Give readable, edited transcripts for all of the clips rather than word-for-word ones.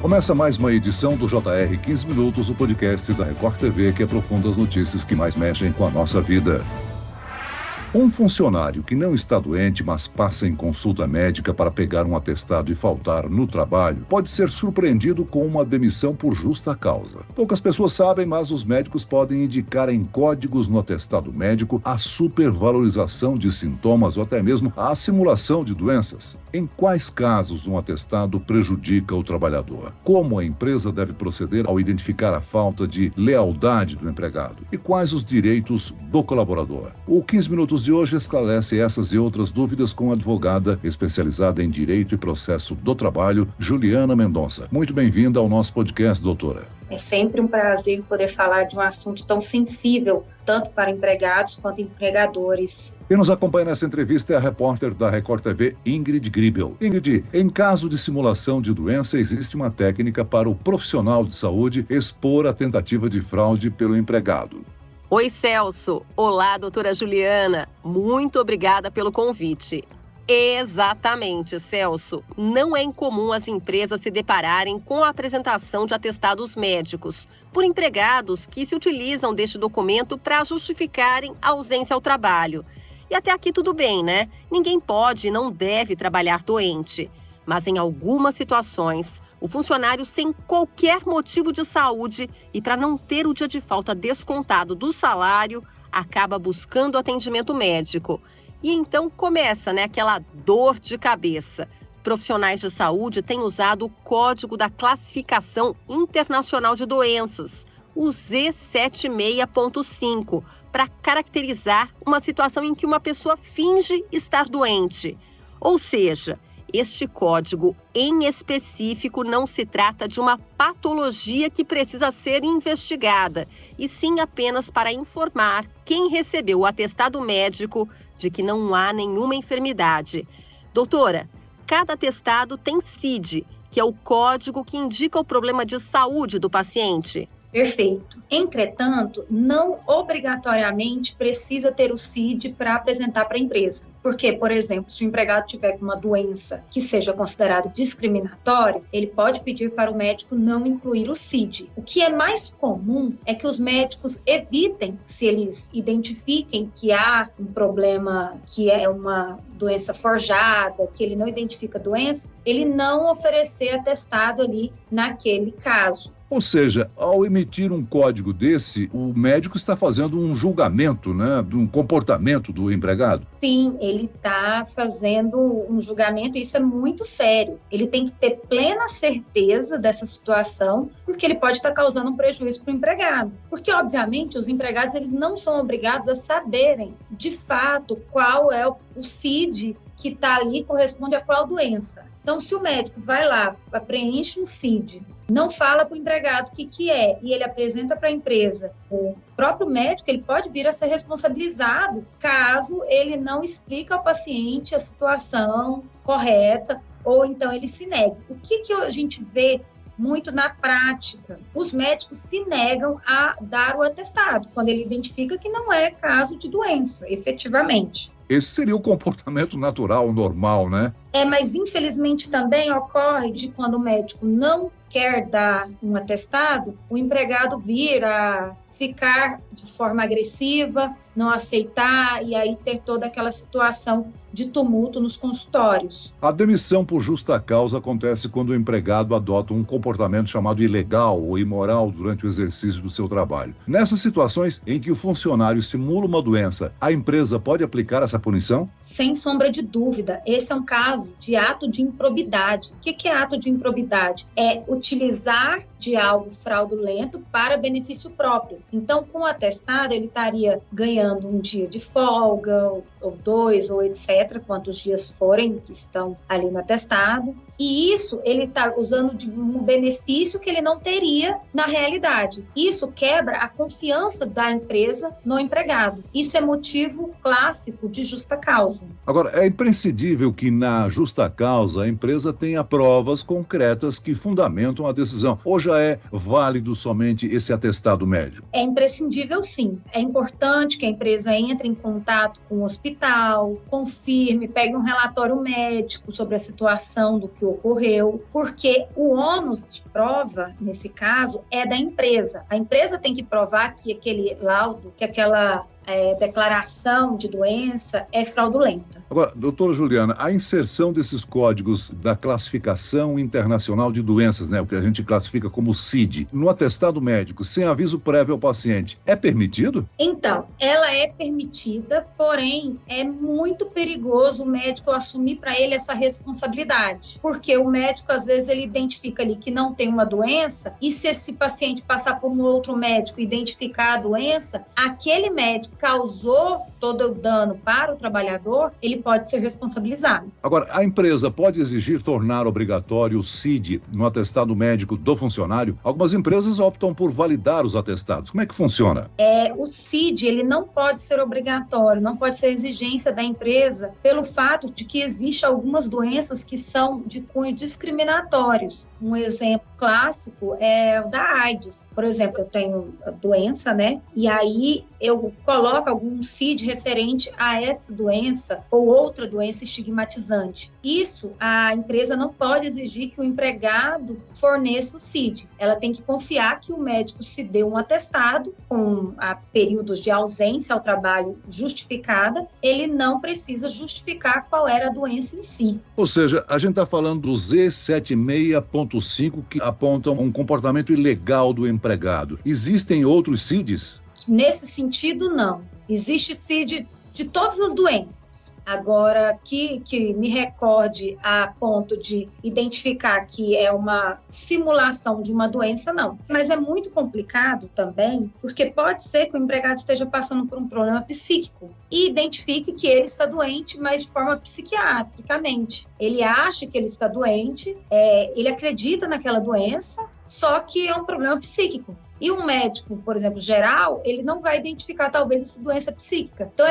Começa mais uma edição do JR 15 Minutos, o podcast da Record TV que aprofunda as notícias que mais mexem com a nossa vida. Um funcionário que não está doente, mas passa em consulta médica para pegar um atestado e faltar no trabalho, pode ser surpreendido com uma demissão por justa causa. Poucas pessoas sabem, mas os médicos podem indicar em códigos no atestado médico a supervalorização de sintomas ou até mesmo a simulação de doenças. Em quais casos um atestado prejudica o trabalhador? Como a empresa deve proceder ao identificar a falta de lealdade do empregado? E quais os direitos do colaborador? O 15 Minutos de hoje esclarece essas e outras dúvidas com a advogada especializada em Direito e Processo do Trabalho, Juliana Mendonça. Muito bem-vinda ao nosso podcast, doutora. É sempre um prazer poder falar de um assunto tão sensível, tanto para empregados quanto empregadores. Quem nos acompanha nessa entrevista é a repórter da Record TV, Ingrid Gribel. Ingrid, em caso de simulação de doença, existe uma técnica para o profissional de saúde expor a tentativa de fraude pelo empregado. Oi, Celso. Olá, doutora Juliana. Muito obrigada pelo convite. Exatamente, Celso. Não é incomum as empresas se depararem com a apresentação de atestados médicos por empregados que se utilizam deste documento para justificarem a ausência ao trabalho. E até aqui tudo bem, né? Ninguém pode e não deve trabalhar doente. Mas em algumas situações, o funcionário sem qualquer motivo de saúde e para não ter o dia de falta descontado do salário, acaba buscando atendimento médico. E então começa, aquela dor de cabeça. Profissionais de saúde têm usado o Código da Classificação Internacional de Doenças, o Z76.5, para caracterizar uma situação em que uma pessoa finge estar doente. Ou seja, este código em específico não se trata de uma patologia que precisa ser investigada, e sim apenas para informar quem recebeu o atestado médico de que não há nenhuma enfermidade. Doutora, cada atestado tem CID, que é o código que indica o problema de saúde do paciente. Perfeito. Entretanto, não obrigatoriamente precisa ter o CID para apresentar para a empresa. Porque, por exemplo, se o empregado tiver com uma doença que seja considerada discriminatória, ele pode pedir para o médico não incluir o CID. O que é mais comum é que os médicos evitem, se eles identifiquem que há um problema que é uma doença forjada, que ele não identifica a doença, ele não oferecer atestado ali naquele caso. Ou seja, ao emitir um código desse, o médico está fazendo um julgamento, de um comportamento do empregado? Sim, ele está fazendo um julgamento e isso é muito sério. Ele tem que ter plena certeza dessa situação, porque ele pode estar causando um prejuízo para o empregado. Porque, obviamente, os empregados eles não são obrigados a saberem, de fato, qual é o CID que está ali corresponde a qual doença. Então, se o médico vai lá, preenche um CID, não fala para o empregado o que é, e ele apresenta para a empresa, o próprio médico ele pode vir a ser responsabilizado caso ele não explique ao paciente a situação correta, ou então ele se negue. O que a gente vê muito na prática? Os médicos se negam a dar o atestado, quando ele identifica que não é caso de doença, efetivamente. Esse seria o comportamento natural, normal, né? Mas infelizmente também ocorre de quando o médico não quer dar um atestado, o empregado vir a ficar de forma agressiva, não aceitar e aí ter toda aquela situação de tumulto nos consultórios. A demissão por justa causa acontece quando o empregado adota um comportamento chamado ilegal ou imoral durante o exercício do seu trabalho. Nessas situações em que o funcionário simula uma doença, a empresa pode aplicar essa punição? Sem sombra de dúvida, esse é um caso de ato de improbidade. O que é ato de improbidade? É utilizar de algo fraudulento para benefício próprio. Então, com o atestado, ele estaria ganhando um dia de folga, ou 2, ou etc., quantos dias forem que estão ali no atestado. E isso ele está usando de um benefício que ele não teria na realidade. Isso quebra a confiança da empresa no empregado. Isso é motivo clássico de justa causa. Agora, é imprescindível que na justa causa a empresa tenha provas concretas que fundamentam a decisão. Ou já é válido somente esse atestado médico? É imprescindível, sim. É importante que a empresa entre em contato com o hospital, hospital, confirme, pegue um relatório médico sobre a situação do que ocorreu, porque o ônus de prova, nesse caso, é da empresa. A empresa tem que provar que aquele laudo, que aquela declaração de doença é fraudulenta. Agora, doutora Juliana, a inserção desses códigos da classificação internacional de doenças, o que a gente classifica como CID, no atestado médico, sem aviso prévio ao paciente, é permitido? Então, ela é permitida, porém, é muito perigoso o médico assumir para ele essa responsabilidade, porque o médico, às vezes, ele identifica ali que não tem uma doença, e se esse paciente passar por um outro médico e identificar a doença, aquele médico causou todo o dano para o trabalhador, ele pode ser responsabilizado. Agora, a empresa pode exigir tornar obrigatório o CID no atestado médico do funcionário? Algumas empresas optam por validar os atestados. Como é que funciona? O CID, ele não pode ser obrigatório, não pode ser exigência da empresa, pelo fato de que existem algumas doenças que são de cunho discriminatórios. Um exemplo clássico é o da AIDS. Por exemplo, eu tenho a doença, e aí eu coloco algum CID referente a essa doença ou outra doença estigmatizante. Isso, a empresa não pode exigir que o empregado forneça o CID. Ela tem que confiar que o médico se deu um atestado com períodos de ausência ao trabalho justificada, ele não precisa justificar qual era a doença em si. Ou seja, a gente está falando do Z76.5 que apontam um comportamento ilegal do empregado. Existem outros CIDs? Nesse sentido, não. Existe CID de todas as doenças. Agora, que me recorde a ponto de identificar que é uma simulação de uma doença, não. Mas é muito complicado também, porque pode ser que o empregado esteja passando por um problema psíquico e identifique que ele está doente, mas de forma psiquiatricamente. Ele acha que ele está doente, ele acredita naquela doença, só que é um problema psíquico. E um médico, por exemplo, geral, ele não vai identificar talvez essa doença psíquica. Então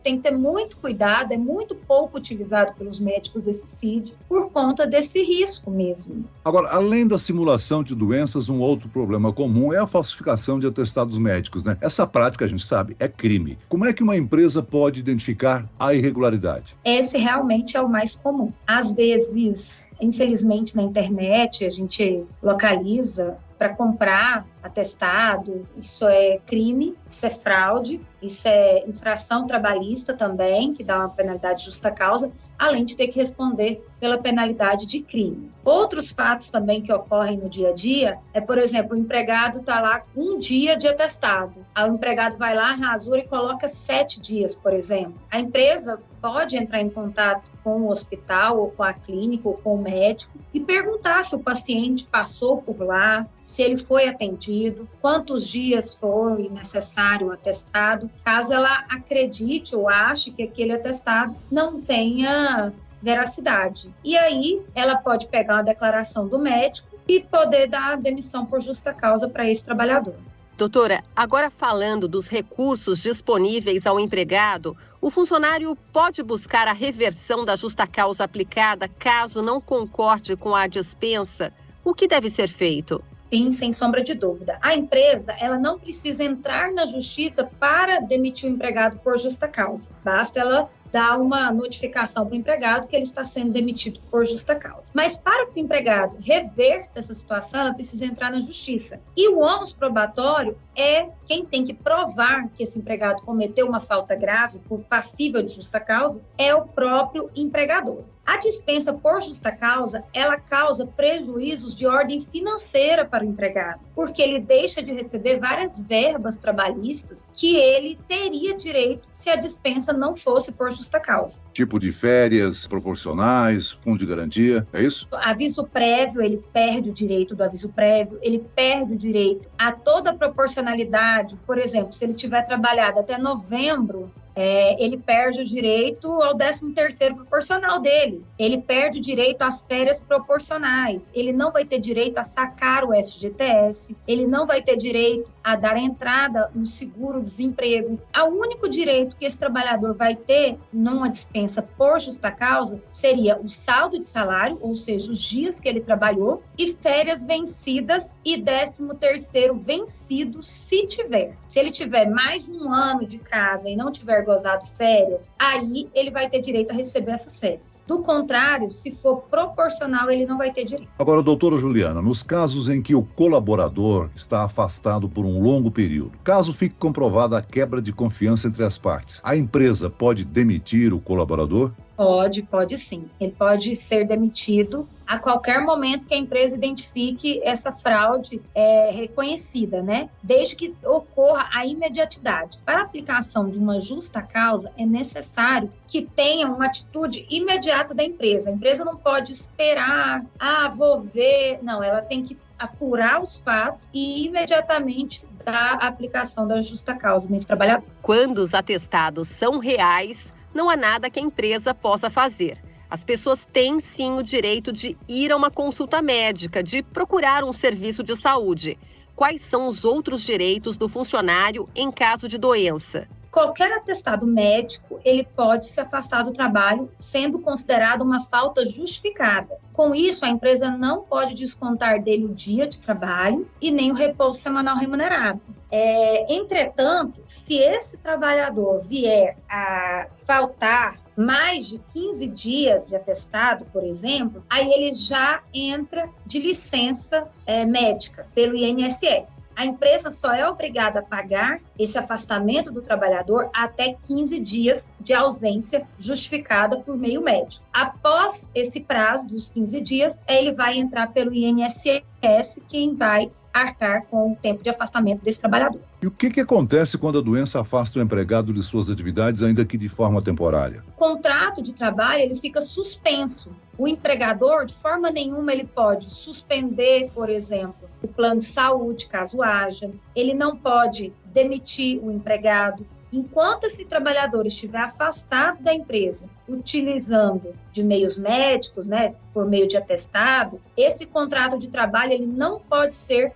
tem que ter muito cuidado, é muito pouco utilizado pelos médicos esse CID por conta desse risco mesmo. Agora, além da simulação de doenças, um outro problema comum é a falsificação de atestados médicos, Essa prática, a gente sabe, é crime. Como é que uma empresa pode identificar a irregularidade? Esse realmente é o mais comum. Às vezes, infelizmente, na internet, a gente localiza para comprar atestado, isso é crime, isso é fraude, isso é infração trabalhista também, que dá uma penalidade de justa causa, além de ter que responder pela penalidade de crime. Outros fatos também que ocorrem no dia a dia é, por exemplo, o empregado está lá com um dia de atestado, aí o empregado vai lá, rasura e coloca 7 dias, por exemplo. A empresa pode entrar em contato com o hospital, ou com a clínica, ou com o médico, e perguntar se o paciente passou por lá, se ele foi atendido, quantos dias foi necessário o atestado, caso ela acredite ou ache que aquele atestado não tenha veracidade. E aí, ela pode pegar uma declaração do médico e poder dar demissão por justa causa para esse trabalhador. Doutora, agora falando dos recursos disponíveis ao empregado, o funcionário pode buscar a reversão da justa causa aplicada caso não concorde com a dispensa? O que deve ser feito? Sim, sem sombra de dúvida. A empresa, ela não precisa entrar na justiça para demitir o empregado por justa causa. Basta ela dar uma notificação para o empregado que ele está sendo demitido por justa causa. Mas para que o empregado reverta essa situação, ela precisa entrar na justiça. E o ônus probatório é quem tem que provar que esse empregado cometeu uma falta grave por passível de justa causa, é o próprio empregador. A dispensa por justa causa, ela causa prejuízos de ordem financeira para o empregado, porque ele deixa de receber várias verbas trabalhistas que ele teria direito se a dispensa não fosse por justa causa. Tipo de férias proporcionais, fundo de garantia, é isso? Aviso prévio, ele perde o direito do aviso prévio, ele perde o direito a toda a proporcionalidade. Por exemplo, se ele tiver trabalhado até novembro, ele perde o direito ao 13º proporcional dele. Ele perde o direito às férias proporcionais. Ele não vai ter direito a sacar o FGTS. Ele não vai ter direito a dar entrada no seguro-desemprego. O único direito que esse trabalhador vai ter numa dispensa por justa causa seria o saldo de salário, ou seja, os dias que ele trabalhou, e férias vencidas e 13º vencido, se tiver. Se ele tiver mais de um ano de casa e não tiver tiver gozado férias, aí ele vai ter direito a receber essas férias. Do contrário, se for proporcional, ele não vai ter direito. Agora, doutora Juliana, nos casos em que o colaborador está afastado por um longo período, caso fique comprovada a quebra de confiança entre as partes, a empresa pode demitir o colaborador? Pode sim. Ele pode ser demitido a qualquer momento que a empresa identifique essa fraude reconhecida, né? Desde que ocorra a imediatidade. Para a aplicação de uma justa causa, é necessário que tenha uma atitude imediata da empresa. A empresa não pode esperar, vou ver. Não, ela tem que apurar os fatos e imediatamente dar a aplicação da justa causa nesse trabalhador. Quando os atestados são reais, não há nada que a empresa possa fazer. As pessoas têm sim o direito de ir a uma consulta médica, de procurar um serviço de saúde. Quais são os outros direitos do funcionário em caso de doença? Qualquer atestado médico, ele pode se afastar do trabalho, sendo considerado uma falta justificada. Com isso, a empresa não pode descontar dele o dia de trabalho e nem o repouso semanal remunerado. Entretanto, se esse trabalhador vier a faltar mais de 15 dias de atestado, por exemplo, aí ele já entra de licença médica pelo INSS. A empresa só é obrigada a pagar esse afastamento do trabalhador até 15 dias de ausência justificada por meio médico. Após esse prazo dos 15 dias, ele vai entrar pelo INSS, quem vai arcar com o tempo de afastamento desse trabalhador. E o que acontece quando a doença afasta o empregado de suas atividades, ainda que de forma temporária? O contrato de trabalho ele fica suspenso. O empregador, de forma nenhuma, ele pode suspender, por exemplo, o plano de saúde, caso haja. Ele não pode demitir o empregado. Enquanto esse trabalhador estiver afastado da empresa, utilizando de meios médicos, né, por meio de atestado, esse contrato de trabalho ele não pode ser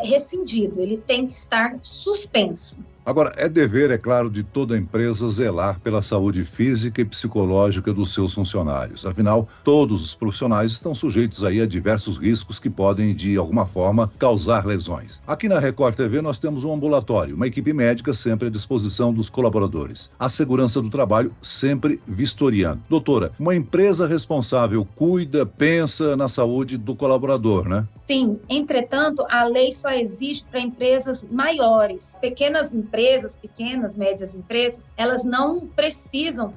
rescindido, ele tem que estar suspenso. Agora, é dever, é claro, de toda empresa zelar pela saúde física e psicológica dos seus funcionários. Afinal, todos os profissionais estão sujeitos aí a diversos riscos que podem, de alguma forma, causar lesões. Aqui na Record TV nós temos um ambulatório, uma equipe médica sempre à disposição dos colaboradores. A segurança do trabalho sempre vistoriando. Doutora, uma empresa responsável cuida, pensa na saúde do colaborador, né? Sim, entretanto, a lei só existe para empresas maiores. Pequenas, médias empresas, elas não precisam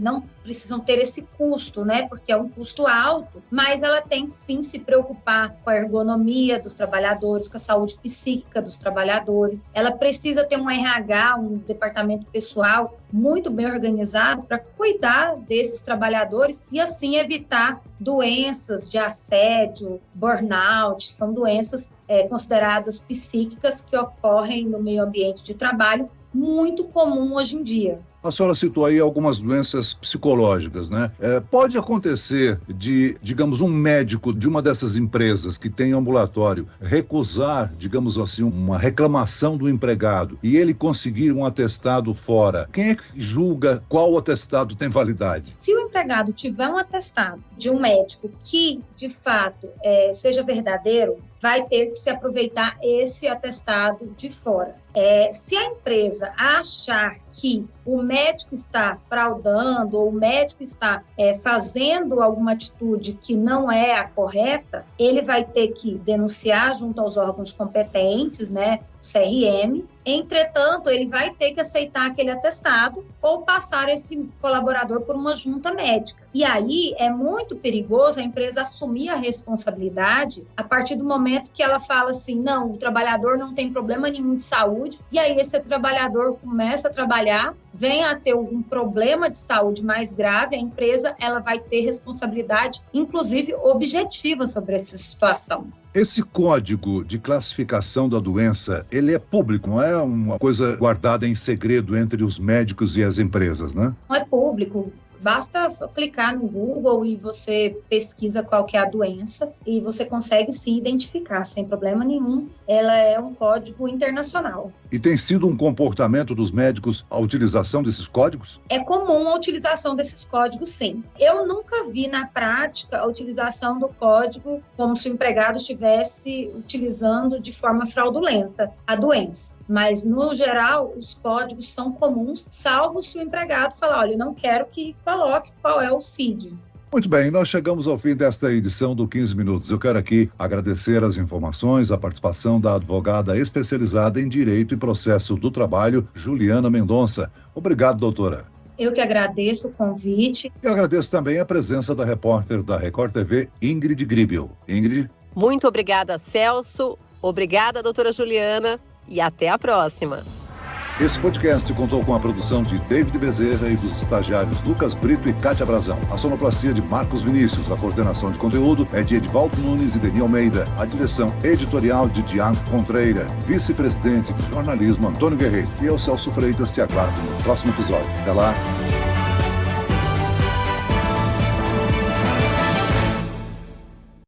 não precisam ter esse custo, né? Porque é um custo alto, mas ela tem sim se preocupar com a ergonomia dos trabalhadores, com a saúde psíquica dos trabalhadores. Ela precisa ter um RH, um departamento pessoal muito bem organizado para cuidar desses trabalhadores e assim evitar doenças de assédio, burnout, são doenças consideradas psíquicas que ocorrem no meio ambiente de trabalho, muito comum hoje em dia. A senhora citou aí algumas doenças psicológicas, né? Pode acontecer de, digamos, um médico de uma dessas empresas que tem ambulatório recusar, digamos assim, uma reclamação do empregado e ele conseguir um atestado fora. Quem é que julga qual atestado tem validade? Se o empregado tiver um atestado de um médico que, de fato, seja verdadeiro, vai ter que se aproveitar esse atestado de fora. Se a empresa achar que o médico está fraudando ou o médico está fazendo alguma atitude que não é a correta, ele vai ter que denunciar junto aos órgãos competentes, né, CRM. Entretanto, ele vai ter que aceitar aquele atestado ou passar esse colaborador por uma junta médica. E aí é muito perigoso a empresa assumir a responsabilidade a partir do momento que ela fala assim, não, o trabalhador não tem problema nenhum de saúde, e aí esse trabalhador começa a trabalhar, vem a ter um problema de saúde mais grave, a empresa ela vai ter responsabilidade, inclusive objetiva sobre essa situação. Esse código de classificação da doença, ele é público, não é uma coisa guardada em segredo entre os médicos e as empresas, né? Não é público. Basta clicar no Google e você pesquisa qual que é a doença e você consegue sim identificar sem problema nenhum. Ela é um código internacional. E tem sido um comportamento dos médicos a utilização desses códigos? É comum a utilização desses códigos, sim. Eu nunca vi na prática a utilização do código como se o empregado estivesse utilizando de forma fraudulenta a doença. Mas, no geral, os códigos são comuns, salvo se o empregado falar, olha, eu não quero que coloque qual é o CID. Muito bem, nós chegamos ao fim desta edição do 15 Minutos. Eu quero aqui agradecer as informações, a participação da advogada especializada em Direito e Processo do Trabalho, Juliana Mendonça. Obrigado, doutora. Eu que agradeço o convite. E agradeço também a presença da repórter da Record TV, Ingrid Gribel. Ingrid? Muito obrigada, Celso. Obrigada, doutora Juliana. E até a próxima. Esse podcast contou com a produção de David Bezerra e dos estagiários Lucas Brito e Kátia Brazão. A sonoplastia de Marcos Vinícius. A coordenação de conteúdo é de Edvaldo Nunes e Deni Almeida. A direção editorial de Diago Contreira. Vice-presidente de jornalismo Antônio Guerreiro. E eu, Celso Freitas, te aguardo no próximo episódio. Até lá.